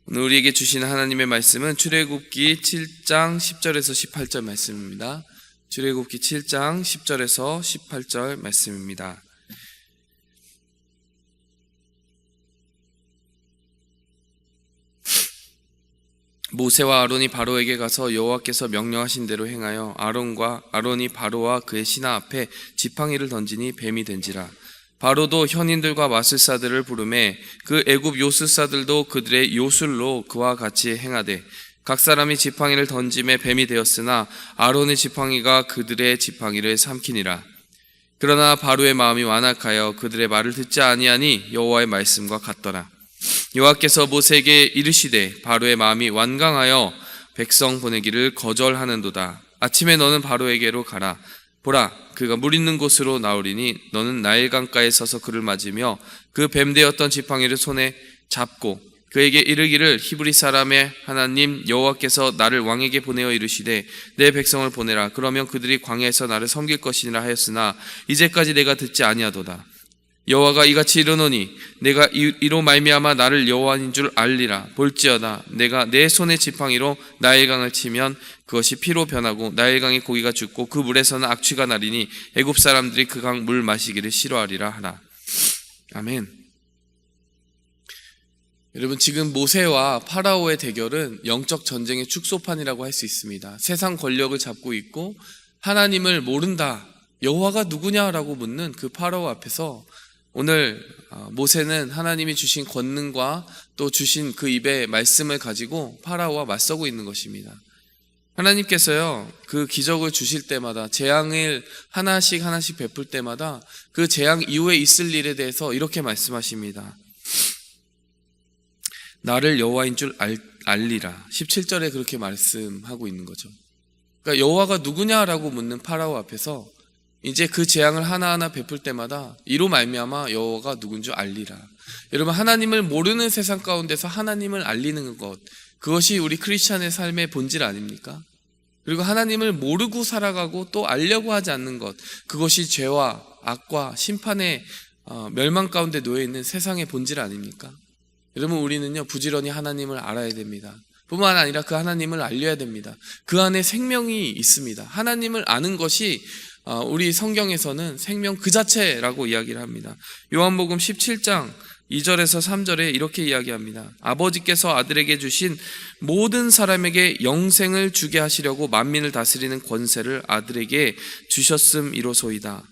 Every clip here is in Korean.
오늘 우리에게 주시는 하나님의 말씀은 출애굽기 7장 10절에서 18절 말씀입니다. 출애굽기 7장 10절에서 18절 말씀입니다. 모세와 아론이 바로에게 가서 여호와께서 명령하신 대로 행하여 아론이 바로와 그의 신하 앞에 지팡이를 던지니 뱀이 된지라. 바로도 현인들과 마술사들을 부르매 그 애굽 요술사들도 그들의 요술로 그와 같이 행하되 각 사람이 지팡이를 던짐에 뱀이 되었으나 아론의 지팡이가 그들의 지팡이를 삼키니라. 그러나 바로의 마음이 완악하여 그들의 말을 듣지 아니하니 여호와의 말씀과 같더라. 여호와께서 모세에게 이르시되 바로의 마음이 완강하여 백성 보내기를 거절하는도다. 아침에 너는 바로에게로 가라. 보라, 그가 물 있는 곳으로 나오리니 너는 나일강가에 서서 그를 맞으며 그 뱀되었던 지팡이를 손에 잡고 그에게 이르기를 히브리 사람의 하나님 여호와께서 나를 왕에게 보내어 이르시되 내 백성을 보내라. 그러면 그들이 광야에서 나를 섬길 것이니라 하였으나 이제까지 내가 듣지 아니하도다. 여호와가 이같이 이르노니 내가 이로 말미암아 나를 여호와인 줄 알리라. 볼지어다 내가 내 손의 지팡이로 나일강을 치면 그것이 피로 변하고 나일강의 고기가 죽고 그 물에서는 악취가 나리니 애굽 사람들이 그 강 물 마시기를 싫어하리라 하라. 아멘. 여러분, 지금 모세와 파라오의 대결은 영적 전쟁의 축소판이라고 할 수 있습니다. 세상 권력을 잡고 있고 하나님을 모른다, 여호와가 누구냐라고 묻는 그 파라오 앞에서 오늘 모세는 하나님이 주신 권능과 또 주신 그 입의 말씀을 가지고 파라오와 맞서고 있는 것입니다. 하나님께서요, 그 기적을 주실 때마다, 재앙을 하나씩 베풀 때마다 그 재앙 이후에 있을 일에 대해서 이렇게 말씀하십니다. 나를 여호와인 줄 알리라. 17절에 그렇게 말씀하고 있는 거죠. 그러니까 여호와가 누구냐라고 묻는 파라오 앞에서 이제 그 재앙을 하나하나 베풀 때마다 이로 말미암아 여호와가 누군 줄 알리라. 여러분, 하나님을 모르는 세상 가운데서 하나님을 알리는 것, 그것이 우리 크리스찬의 삶의 본질 아닙니까? 그리고 하나님을 모르고 살아가고 또 알려고 하지 않는 것, 그것이 죄와 악과 심판의 멸망 가운데 놓여있는 세상의 본질 아닙니까? 여러분, 우리는요 부지런히 하나님을 알아야 됩니다. 뿐만 아니라 그 하나님을 알려야 됩니다. 그 안에 생명이 있습니다. 하나님을 아는 것이 우리 성경에서는 생명 그 자체라고 이야기를 합니다. 요한복음 17장 2절에서 3절에 이렇게 이야기합니다. 아버지께서 아들에게 주신 모든 사람에게 영생을 주게 하시려고 만민을 다스리는 권세를 아들에게 주셨음이로소이다.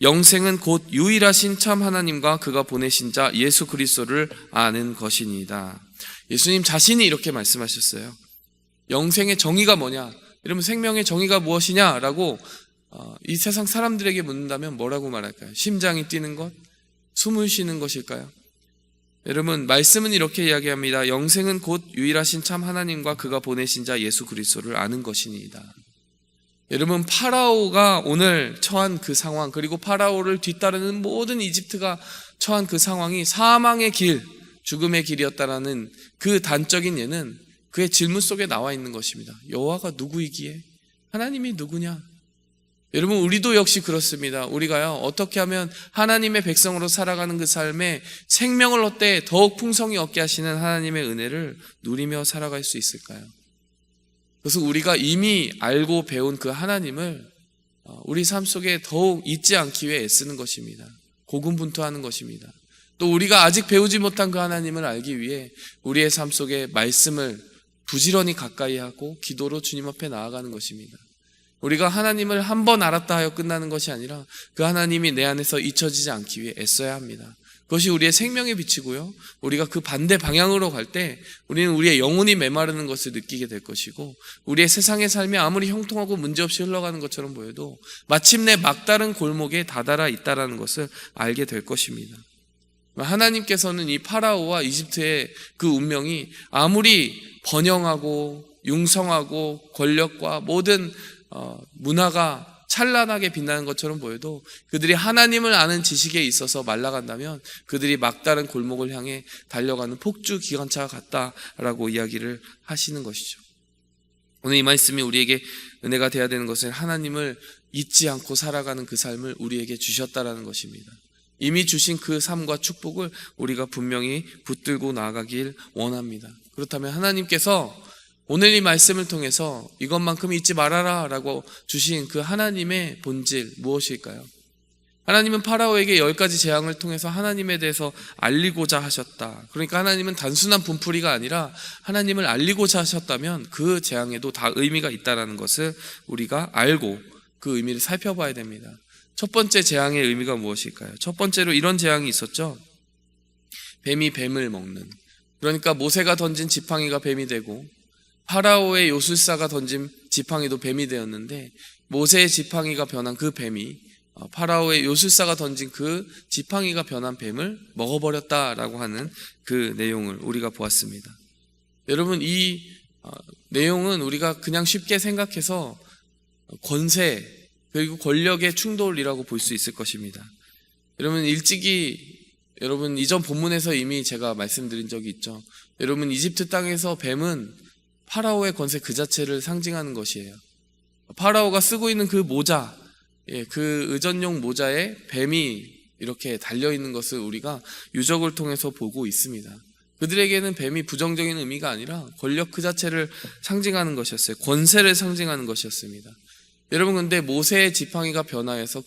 영생은 곧 유일하신 참 하나님과 그가 보내신 자 예수 그리스도를 아는 것이니이다. 예수님 자신이 이렇게 말씀하셨어요. 영생의 정의가 뭐냐? 여러분, 생명의 정의가 무엇이냐라고 이 세상 사람들에게 묻는다면 뭐라고 말할까요? 심장이 뛰는 것? 숨을 쉬는 것일까요? 여러분, 말씀은 이렇게 이야기합니다. 영생은 곧 유일하신 참 하나님과 그가 보내신 자 예수 그리스도를 아는 것이니이다. 여러분, 파라오가 오늘 처한 그 상황, 그리고 파라오를 뒤따르는 모든 이집트가 처한 그 상황이 사망의 길, 죽음의 길이었다라는 그 단적인 예는 그의 질문 속에 나와 있는 것입니다. 여호와가 누구이기에? 하나님이 누구냐? 여러분, 우리도 역시 그렇습니다. 우리가요, 어떻게 하면 하나님의 백성으로 살아가는 그 삶에 생명을 얻되 더욱 풍성히 얻게 하시는 하나님의 은혜를 누리며 살아갈 수 있을까요? 그래서 우리가 이미 알고 배운 그 하나님을 우리 삶 속에 더욱 잊지 않기 위해 애쓰는 것입니다. 고군분투하는 것입니다. 또 우리가 아직 배우지 못한 그 하나님을 알기 위해 우리의 삶 속에 말씀을 부지런히 가까이 하고 기도로 주님 앞에 나아가는 것입니다. 우리가 하나님을 한 번 알았다 하여 끝나는 것이 아니라 그 하나님이 내 안에서 잊혀지지 않기 위해 애써야 합니다. 그것이 우리의 생명의 빛이고요, 우리가 그 반대 방향으로 갈 때 우리는 우리의 영혼이 메마르는 것을 느끼게 될 것이고, 우리의 세상의 삶이 아무리 형통하고 문제없이 흘러가는 것처럼 보여도 마침내 막다른 골목에 다다라 있다라는 것을 알게 될 것입니다. 하나님께서는 이 파라오와 이집트의 그 운명이 아무리 번영하고 융성하고 권력과 모든 문화가 찬란하게 빛나는 것처럼 보여도 그들이 하나님을 아는 지식에 있어서 말라간다면 그들이 막다른 골목을 향해 달려가는 폭주 기관차와 같다라고 이야기를 하시는 것이죠. 오늘 이 말씀이 우리에게 은혜가 되어야 되는 것은 하나님을 잊지 않고 살아가는 그 삶을 우리에게 주셨다라는 것입니다. 이미 주신 그 삶과 축복을 우리가 분명히 붙들고 나아가길 원합니다. 그렇다면 하나님께서 오늘 이 말씀을 통해서 이것만큼 잊지 말아라 라고 주신 그 하나님의 본질 무엇일까요? 하나님은 파라오에게 10가지 재앙을 통해서 하나님에 대해서 알리고자 하셨다. 그러니까 하나님은 단순한 분풀이가 아니라 하나님을 알리고자 하셨다면 그 재앙에도 다 의미가 있다는 것을 우리가 알고 그 의미를 살펴봐야 됩니다. 첫 번째 재앙의 의미가 무엇일까요? 첫 번째로 이런 재앙이 있었죠. 뱀이 뱀을 먹는. 그러니까 모세가 던진 지팡이가 뱀이 되고 파라오의 요술사가 던진 지팡이도 뱀이 되었는데 모세의 지팡이가 변한 그 뱀이 파라오의 요술사가 던진 그 지팡이가 변한 뱀을 먹어버렸다라고 하는 그 내용을 우리가 보았습니다. 여러분, 이 내용은 우리가 그냥 쉽게 생각해서 권세 그리고 권력의 충돌이라고 볼 수 있을 것입니다. 여러분, 여러분 이전 본문에서 이미 제가 말씀드린 적이 있죠. 여러분, 이집트 땅에서 뱀은 파라오의 권세 그 자체를 상징하는 것이에요. 파라오가 쓰고 있는 그 모자, 그 의전용 모자에 뱀이 이렇게 달려있는 것을 우리가 유적을 통해서 보고 있습니다. 그들에게는 뱀이 부정적인 의미가 아니라 권력 그 자체를 상징하는 것이었어요. 권세를 상징하는 것이었습니다. 여러분, 근데 모세의 지팡이가 변화해서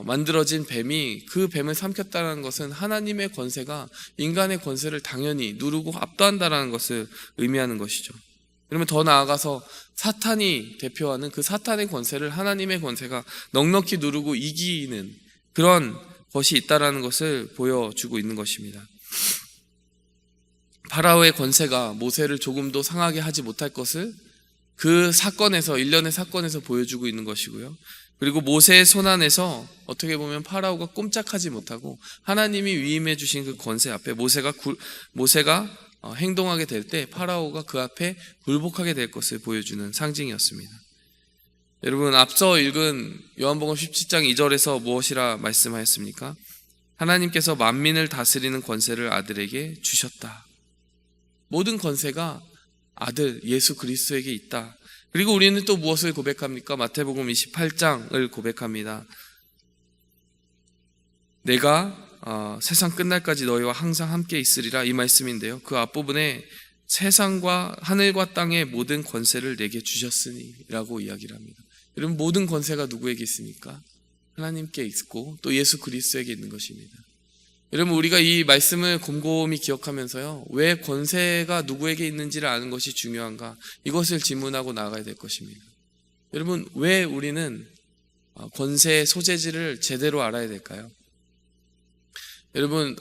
만들어진 뱀이 그 뱀을 삼켰다는 것은 하나님의 권세가 인간의 권세를 당연히 누르고 압도한다는 것을 의미하는 것이죠. 그러면 더 나아가서 사탄이 대표하는 그 사탄의 권세를 하나님의 권세가 넉넉히 누르고 이기는 그런 것이 있다는 것을 보여주고 있는 것입니다. 파라오의 권세가 모세를 조금도 상하게 하지 못할 것을 그 사건에서, 일련의 사건에서 보여주고 있는 것이고요. 그리고 모세의 손안에서 어떻게 보면 파라오가 꼼짝하지 못하고 하나님이 위임해 주신 그 권세 앞에 모세가 행동하게 될 때 파라오가 그 앞에 굴복하게 될 것을 보여주는 상징이었습니다. 여러분, 앞서 읽은 요한복음 17장 2절에서 무엇이라 말씀하였습니까? 하나님께서 만민을 다스리는 권세를 아들에게 주셨다. 모든 권세가 아들 예수 그리스도에게 있다. 그리고 우리는 또 무엇을 고백합니까? 마태복음 28장을 고백합니다. 내가 세상 끝날까지 너희와 항상 함께 있으리라, 이 말씀인데요. 그 앞부분에 세상과 하늘과 땅의 모든 권세를 내게 주셨으니 라고 이야기를 합니다. 여러분, 모든 권세가 누구에게 있습니까? 하나님께 있고 또 예수 그리스도에게 있는 것입니다. 여러분, 우리가 이 말씀을 곰곰이 기억하면서요, 왜 권세가 누구에게 있는지를 아는 것이 중요한가, 이것을 질문하고 나아가야 될 것입니다. 여러분, 왜 우리는 권세의 소재지를 제대로 알아야 될까요? 여러분,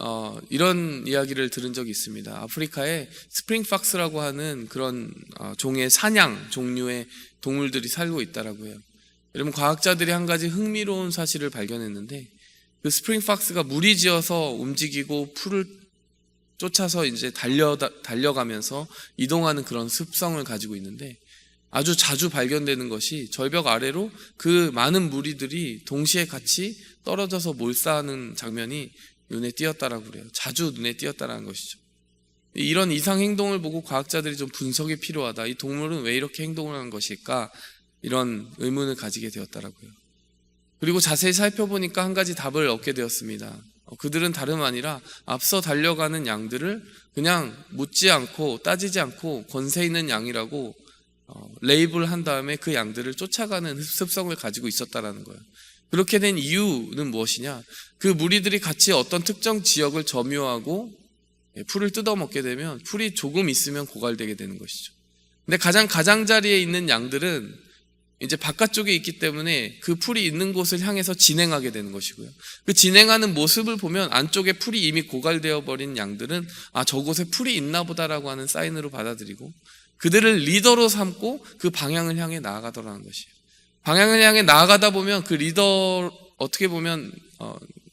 이런 이야기를 들은 적이 있습니다. 아프리카에 스프링팍스라고 하는 그런 종의 사냥 종류의 동물들이 살고 있다라고 해요. 여러분, 과학자들이 한 가지 흥미로운 사실을 발견했는데, 그 스프링팍스가 무리지어서 움직이고 풀을 쫓아서 이제 달려가면서 이동하는 그런 습성을 가지고 있는데, 아주 자주 발견되는 것이 절벽 아래로 그 많은 무리들이 동시에 같이 떨어져서 몰사하는 장면이 눈에 띄었다라고 그래요. 자주 눈에 띄었다라는 것이죠. 이런 이상 행동을 보고 과학자들이 좀 분석이 필요하다. 이 동물은 왜 이렇게 행동을 하는 것일까? 이런 의문을 가지게 되었다라고요. 그리고 자세히 살펴보니까 한 가지 답을 얻게 되었습니다. 그들은 다름 아니라 앞서 달려가는 양들을 그냥 묻지 않고 따지지 않고 권세 있는 양이라고 레이블한 다음에 그 양들을 쫓아가는 습성을 가지고 있었다라는 거예요. 그렇게 된 이유는 무엇이냐? 그 무리들이 같이 어떤 특정 지역을 점유하고 풀을 뜯어먹게 되면 풀이 조금 있으면 고갈되게 되는 것이죠. 근데 가장 가장자리에 있는 양들은 이제 바깥쪽에 있기 때문에 그 풀이 있는 곳을 향해서 진행하게 되는 것이고요. 그 진행하는 모습을 보면 안쪽에 풀이 이미 고갈되어 버린 양들은 저곳에 풀이 있나 보다라고 하는 사인으로 받아들이고 그들을 리더로 삼고 그 방향을 향해 나아가더라는 것이에요. 방향을 향해 나아가다 보면 그 리더, 어떻게 보면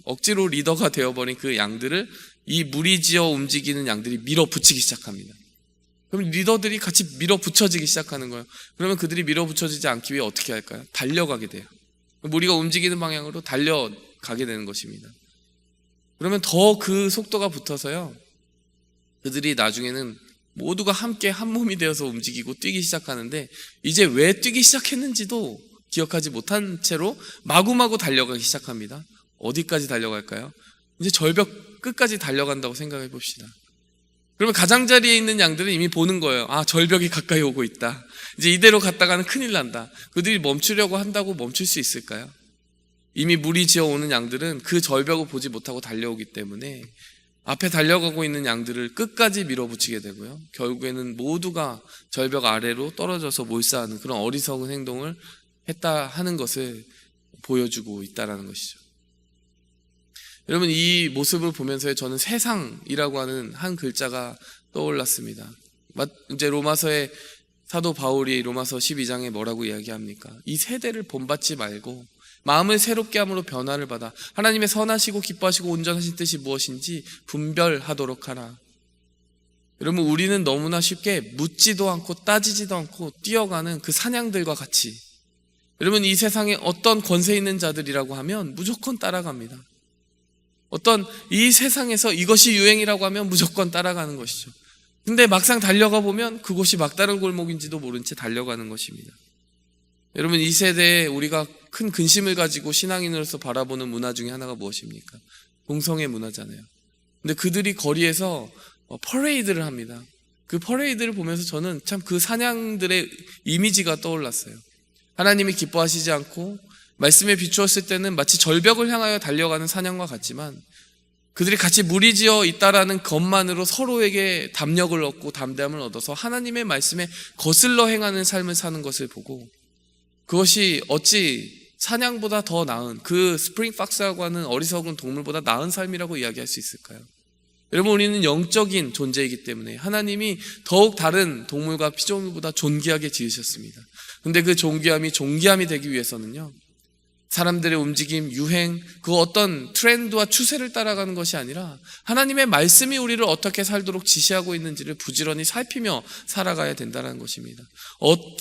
억지로 리더가 되어버린 그 양들을 이 무리지어 움직이는 양들이 밀어붙이기 시작합니다. 그럼 리더들이 같이 밀어붙여지기 시작하는 거예요. 그러면 그들이 밀어붙여지지 않기 위해 어떻게 할까요? 달려가게 돼요. 무리가 움직이는 방향으로 달려가게 되는 것입니다. 그러면 더 그 속도가 붙어서요, 그들이 나중에는 모두가 함께 한 몸이 되어서 움직이고 뛰기 시작하는데, 이제 왜 뛰기 시작했는지도 기억하지 못한 채로 마구마구 달려가기 시작합니다. 어디까지 달려갈까요? 이제 절벽 끝까지 달려간다고 생각해 봅시다. 그러면 가장자리에 있는 양들은 이미 보는 거예요. 아, 절벽이 가까이 오고 있다. 이제 이대로 갔다가는 큰일 난다. 그들이 멈추려고 한다고 멈출 수 있을까요? 이미 물이 지어오는 양들은 그 절벽을 보지 못하고 달려오기 때문에 앞에 달려가고 있는 양들을 끝까지 밀어붙이게 되고요. 결국에는 모두가 절벽 아래로 떨어져서 몰사하는 그런 어리석은 행동을 했다 하는 것을 보여주고 있다는 것이죠. 여러분, 이 모습을 보면서 저는 세상이라고 하는 한 글자가 떠올랐습니다. 이제 로마서의 사도 바울이 로마서 12장에 뭐라고 이야기합니까? 이 세대를 본받지 말고 마음을 새롭게 함으로 변화를 받아 하나님의 선하시고 기뻐하시고 온전하신 뜻이 무엇인지 분별하도록 하라. 여러분, 우리는 너무나 쉽게 묻지도 않고 따지지도 않고 뛰어가는 그 사냥들과 같이, 여러분, 이 세상에 어떤 권세 있는 자들이라고 하면 무조건 따라갑니다. 어떤 이 세상에서 이것이 유행이라고 하면 무조건 따라가는 것이죠. 근데 막상 달려가 보면 그곳이 막다른 골목인지도 모른 채 달려가는 것입니다. 여러분, 이 세대에 우리가 큰 근심을 가지고 신앙인으로서 바라보는 문화 중에 하나가 무엇입니까? 동성애 문화잖아요. 근데 그들이 거리에서 퍼레이드를 합니다. 그 퍼레이드를 보면서 저는 참 그 사냥들의 이미지가 떠올랐어요. 하나님이 기뻐하시지 않고 말씀에 비추었을 때는 마치 절벽을 향하여 달려가는 사냥과 같지만 그들이 같이 무리지어 있다라는 것만으로 서로에게 담력을 얻고 담대함을 얻어서 하나님의 말씀에 거슬러 행하는 삶을 사는 것을 보고, 그것이 어찌 사냥보다 더 나은, 그 스프링 박스라고 하는 어리석은 동물보다 나은 삶이라고 이야기할 수 있을까요? 여러분, 우리는 영적인 존재이기 때문에 하나님이 더욱 다른 동물과 피조물보다 존귀하게 지으셨습니다. 근데 그 존귀함이 되기 위해서는요, 사람들의 움직임, 유행, 그 어떤 트렌드와 추세를 따라가는 것이 아니라 하나님의 말씀이 우리를 어떻게 살도록 지시하고 있는지를 부지런히 살피며 살아가야 된다는 것입니다.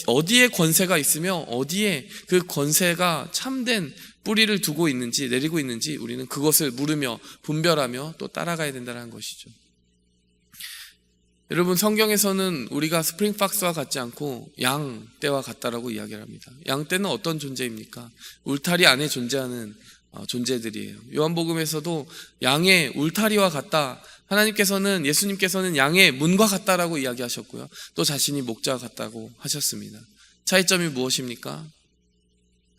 어디에 권세가 있으며 어디에 그 권세가 참된 뿌리를 두고 있는지, 내리고 있는지 우리는 그것을 물으며 분별하며 또 따라가야 된다는 것이죠. 여러분, 성경에서는 우리가 스프링박스와 같지 않고 양떼와 같다라고 이야기를 합니다. 양떼는 어떤 존재입니까? 울타리 안에 존재하는 존재들이에요. 요한복음에서도 양의 울타리와 같다, 하나님께서는, 예수님께서는 양의 문과 같다라고 이야기하셨고요, 또 자신이 목자와 같다고 하셨습니다. 차이점이 무엇입니까?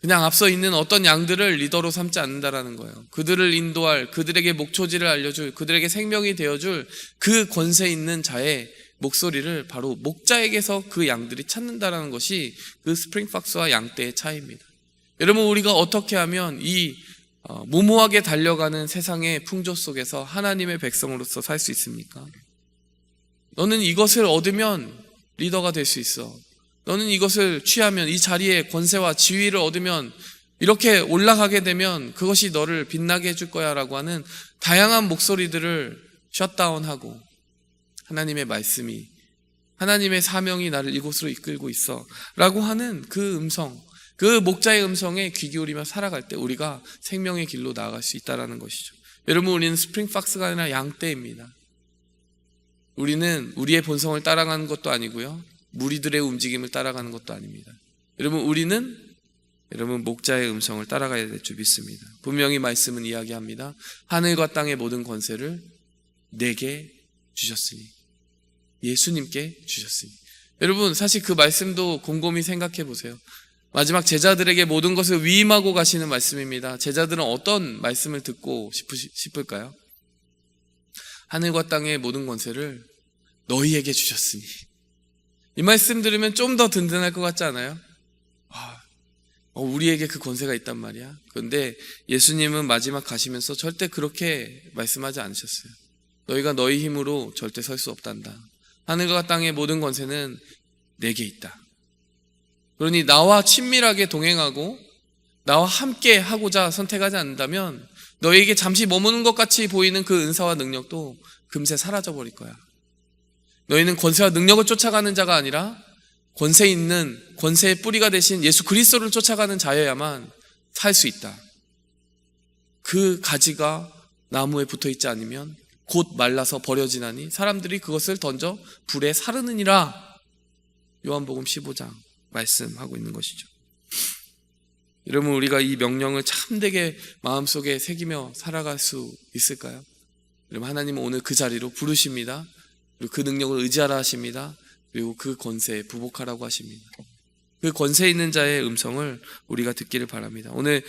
그냥 앞서 있는 어떤 양들을 리더로 삼지 않는다라는 거예요. 그들을 인도할, 그들에게 목초지를 알려줄, 그들에게 생명이 되어줄 그 권세 있는 자의 목소리를 바로 목자에게서 그 양들이 찾는다라는 것이 그 스프링박스와 양떼의 차이입니다. 여러분, 우리가 어떻게 하면 이 무모하게 달려가는 세상의 풍조 속에서 하나님의 백성으로서 살 수 있습니까? 너는 이것을 얻으면 리더가 될 수 있어. 너는 이것을 취하면, 이 자리에 권세와 지위를 얻으면, 이렇게 올라가게 되면 그것이 너를 빛나게 해줄 거야 라고 하는 다양한 목소리들을 셧다운하고, 하나님의 말씀이, 하나님의 사명이 나를 이곳으로 이끌고 있어 라고 하는 그 음성, 그 목자의 음성에 귀 기울이며 살아갈 때 우리가 생명의 길로 나아갈 수 있다는 것이죠. 여러분, 우리는 스프링박스가 아니라 양떼입니다. 우리는 우리의 본성을 따라가는 것도 아니고요, 무리들의 움직임을 따라가는 것도 아닙니다. 우리는 목자의 음성을 따라가야 될 줄 믿습니다. 분명히 말씀은 이야기합니다. 하늘과 땅의 모든 권세를 내게 주셨으니, 예수님께 주셨으니. 여러분, 사실 그 말씀도 곰곰이 생각해 보세요. 마지막 제자들에게 모든 것을 위임하고 가시는 말씀입니다. 제자들은 어떤 말씀을 듣고 싶을까요? 하늘과 땅의 모든 권세를 너희에게 주셨으니. 이 말씀 들으면 좀 더 든든할 것 같지 않아요? 우리에게 그 권세가 있단 말이야. 그런데 예수님은 마지막 가시면서 절대 그렇게 말씀하지 않으셨어요. 너희가 너희 힘으로 절대 설 수 없단다. 하늘과 땅의 모든 권세는 내게 있다. 그러니 나와 친밀하게 동행하고 나와 함께 하고자 선택하지 않는다면 너희에게 잠시 머무는 것 같이 보이는 그 은사와 능력도 금세 사라져버릴 거야. 너희는 권세와 능력을 쫓아가는 자가 아니라 권세 있는, 권세의 뿌리가 되신 예수 그리스도를 쫓아가는 자여야만 살 수 있다. 그 가지가 나무에 붙어있지 않으면 곧 말라서 버려지나니 사람들이 그것을 던져 불에 사르느니라. 요한복음 15장 말씀하고 있는 것이죠. 여러분, 우리가 이 명령을 참되게 마음속에 새기며 살아갈 수 있을까요? 여러분, 하나님은 오늘 그 자리로 부르십니다. 그리고 그 능력을 의지하라 하십니다. 그리고 그 권세에 부복하라고 하십니다. 그 권세 있는 자의 음성을 우리가 듣기를 바랍니다. 오늘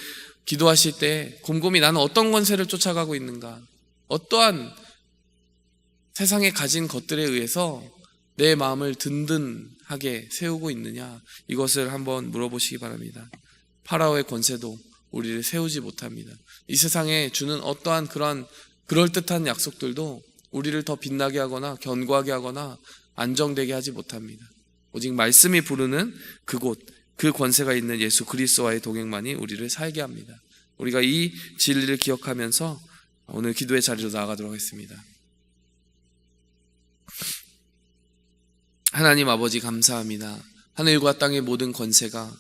기도하실 때 곰곰이 나는 어떤 권세를 쫓아가고 있는가, 어떠한 세상에 가진 것들에 의해서 내 마음을 든든하게 세우고 있느냐, 이것을 한번 물어보시기 바랍니다. 파라오의 권세도 우리를 세우지 못합니다. 이 세상에 주는 어떠한 그러한 그럴듯한 약속들도 우리를 더 빛나게 하거나 견고하게 하거나 안정되게 하지 못합니다. 오직 말씀이 부르는 그곳, 그 권세가 있는 예수 그리스도와의 동행만이 우리를 살게 합니다. 우리가 이 진리를 기억하면서 오늘 기도의 자리로 나아가도록 하겠습니다. 하나님 아버지, 감사합니다. 하늘과 땅의 모든 권세가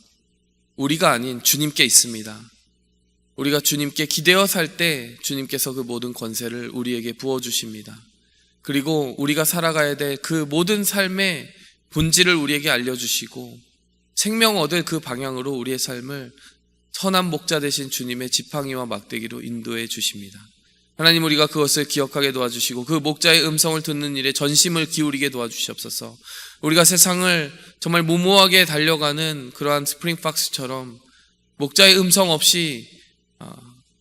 우리가 아닌 주님께 있습니다. 우리가 주님께 기대어 살 때 주님께서 그 모든 권세를 우리에게 부어주십니다. 그리고 우리가 살아가야 될 그 모든 삶의 본질을 우리에게 알려주시고 생명 얻을 그 방향으로 우리의 삶을 선한 목자 되신 주님의 지팡이와 막대기로 인도해 주십니다. 하나님, 우리가 그것을 기억하게 도와주시고 그 목자의 음성을 듣는 일에 전심을 기울이게 도와주시옵소서. 우리가 세상을 정말 무모하게 달려가는 그러한 스프링박스처럼 목자의 음성 없이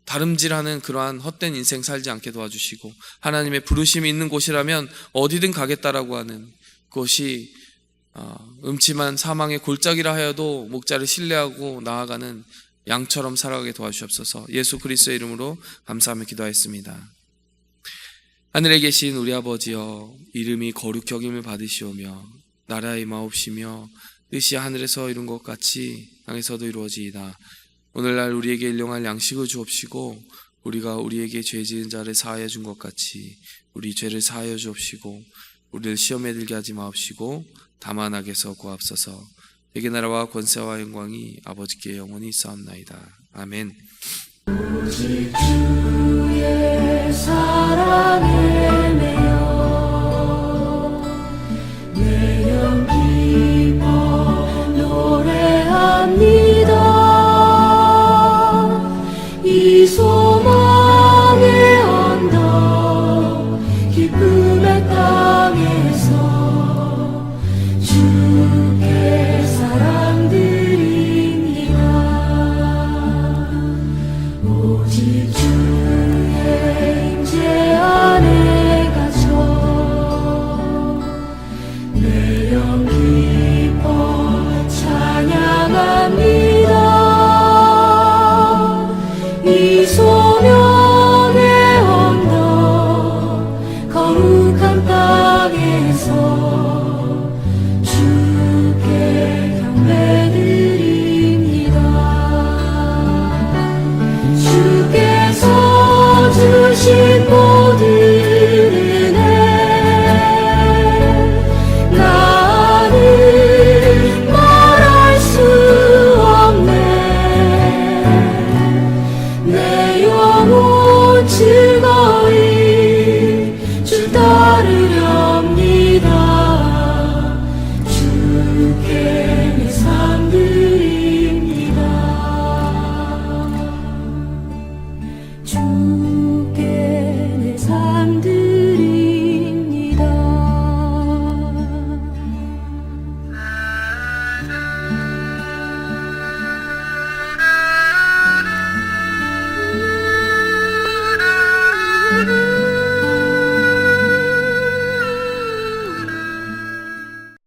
다름질하는 그러한 헛된 인생 살지 않게 도와주시고, 하나님의 부르심이 있는 곳이라면 어디든 가겠다라고 하는 그것이 음침한 사망의 골짜기라 하여도 목자를 신뢰하고 나아가는 양처럼 살아가게 도와주시옵소서. 예수 그리스도의 이름으로 감사하며 기도하였습니다. 하늘에 계신 우리 아버지여, 이름이 거룩히 여김을 받으시오며 나라의 임하옵시며 뜻이 하늘에서 이룬 것 같이 땅에서도 이루어지이다. 오늘날 우리에게 일용할 양식을 주옵시고 우리가 우리에게 죄 지은 자를 사하여 준 것 같이 우리 죄를 사하여 주옵시고 우리를 시험에 들게 하지 마옵시고 다만 악에서 구하옵소서. 내게 나라와 권세와 영광이 아버지께 영원히 있사옵나이다. 아멘. 오직 주의 사랑을